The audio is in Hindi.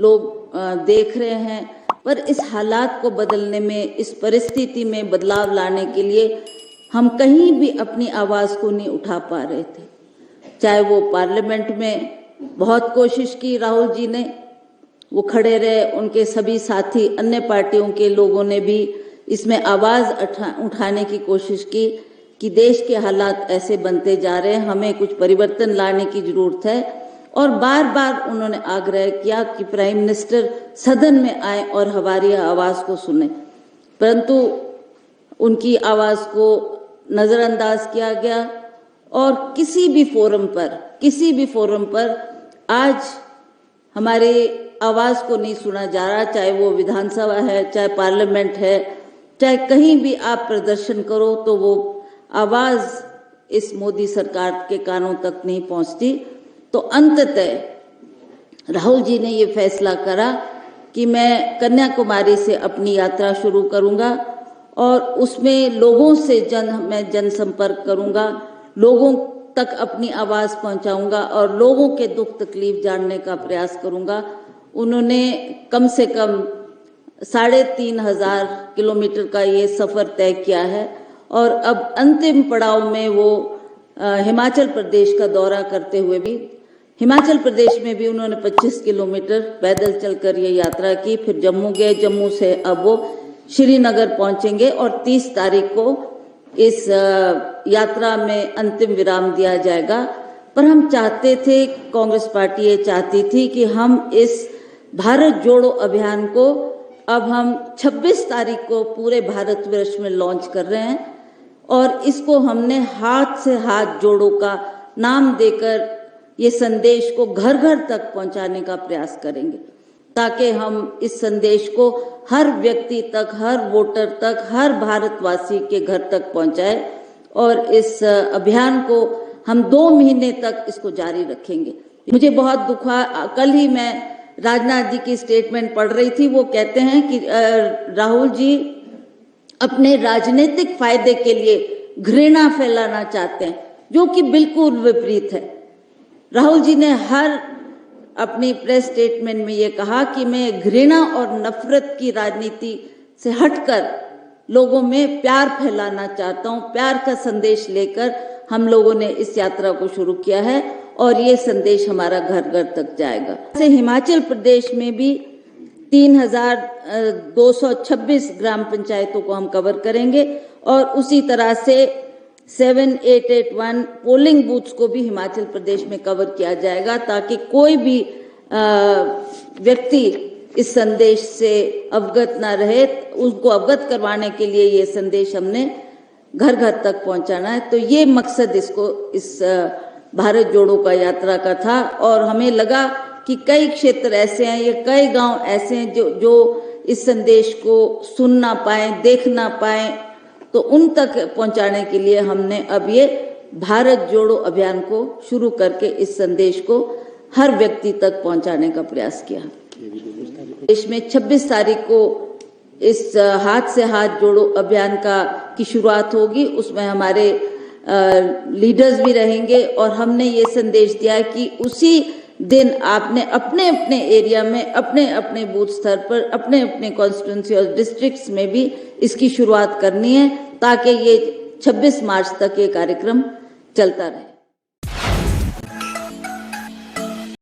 लोग देख रहे हैं, पर इस हालात को बदलने में, इस परिस्थिति में बदलाव लाने के लिए हम कहीं भी अपनी आवाज़ को नहीं उठा पा रहे थे। चाहे वो पार्लियामेंट में बहुत कोशिश की राहुल जी ने, वो खड़े रहे, उनके सभी साथी अन्य पार्टियों के लोगों ने भी इसमें आवाज़ उठाने की कोशिश की कि देश के हालात ऐसे बनते जा रहे हैं, हमें कुछ परिवर्तन लाने की ज़रूरत है। और बार बार उन्होंने आग्रह किया कि प्राइम मिनिस्टर सदन में आए और हमारी आवाज़ को सुने, परंतु उनकी आवाज़ को नज़रअंदाज किया गया और किसी भी फोरम पर आज हमारे आवाज़ को नहीं सुना जा रहा। चाहे वो विधानसभा है, चाहे पार्लियामेंट है, चाहे कहीं भी आप प्रदर्शन करो तो वो आवाज़ इस मोदी सरकार के कानों तक नहीं पहुंचती। तो अंततः राहुल जी ने ये फैसला करा कि मैं कन्याकुमारी से अपनी यात्रा शुरू करूंगा और उसमें लोगों से मैं जनसंपर्क करूंगा, लोगों तक अपनी आवाज़ पहुंचाऊंगा और लोगों के दुख तकलीफ जानने का प्रयास करूंगा। उन्होंने कम से कम 3,500 किलोमीटर का ये सफ़र तय किया है और अब अंतिम पड़ाव में वो हिमाचल प्रदेश का दौरा करते हुए भी, हिमाचल प्रदेश में भी उन्होंने 25 किलोमीटर पैदल चलकर ये यात्रा की, फिर जम्मू गए, जम्मू से अब वो श्रीनगर पहुंचेंगे और 30 तारीख को इस यात्रा में अंतिम विराम दिया जाएगा। पर हम चाहते थे, कांग्रेस पार्टी ये चाहती थी कि हम इस भारत जोड़ो अभियान को अब हम 26 तारीख को पूरे भारतवर्ष में लॉन्च कर रहे हैं और इसको हमने हाथ से हाथ जोड़ो का नाम देकर ये संदेश को घर घर तक पहुंचाने का प्रयास करेंगे, ताकि हम इस संदेश को हर व्यक्ति तक, हर वोटर तक, हर भारतवासी के घर तक पहुंचाए और इस अभियान को हम 2 महीने तक इसको जारी रखेंगे। मुझे बहुत दुख हुआ, कल ही मैं राजनाथ जी की स्टेटमेंट पढ़ रही थी, वो कहते हैं कि राहुल जी अपने राजनीतिक फायदे के लिए घृणा फैलाना चाहते हैं, जो कि बिल्कुल विपरीत है। राहुल जी ने हर अपनी प्रेस स्टेटमेंट में ये कहा कि मैं घृणा और नफरत की राजनीति से हटकर लोगों में प्यार फैलाना चाहता हूँ। प्यार का संदेश लेकर हम लोगों ने इस यात्रा को शुरू किया है और ये संदेश हमारा घर घर तक जाएगा। से हिमाचल प्रदेश में भी 3,226 ग्राम पंचायतों को हम कवर करेंगे और उसी तरह से 7881 पोलिंग बूथ्स को भी हिमाचल प्रदेश में कवर किया जाएगा, ताकि कोई भी व्यक्ति इस संदेश से अवगत ना रहे। उसको अवगत करवाने के लिए ये संदेश हमने घर घर तक पहुंचाना है। तो ये मकसद इस भारत जोड़ो का यात्रा का था और हमें लगा कि कई क्षेत्र ऐसे हैं, ये कई गांव ऐसे हैं जो इस संदेश को सुन ना पाए, देख ना पाए, तो उन तक पहुंचाने के लिए हमने अब ये भारत जोड़ो अभियान को शुरू करके इस संदेश को हर व्यक्ति तक पहुंचाने का प्रयास किया। देश में 26 तारीख को इस हाथ से हाथ जोड़ो अभियान की शुरुआत होगी। उसमें हमारे लीडर्स भी रहेंगे और हमने ये संदेश दिया है कि उसी दिन आपने अपने अपने एरिया में, अपने अपने बूथ स्तर पर, अपने अपने कॉन्स्टिट्यूंसी और डिस्ट्रिक्ट्स में भी इसकी शुरुआत करनी है, ताकि ये 26 मार्च तक ये कार्यक्रम चलता रहे।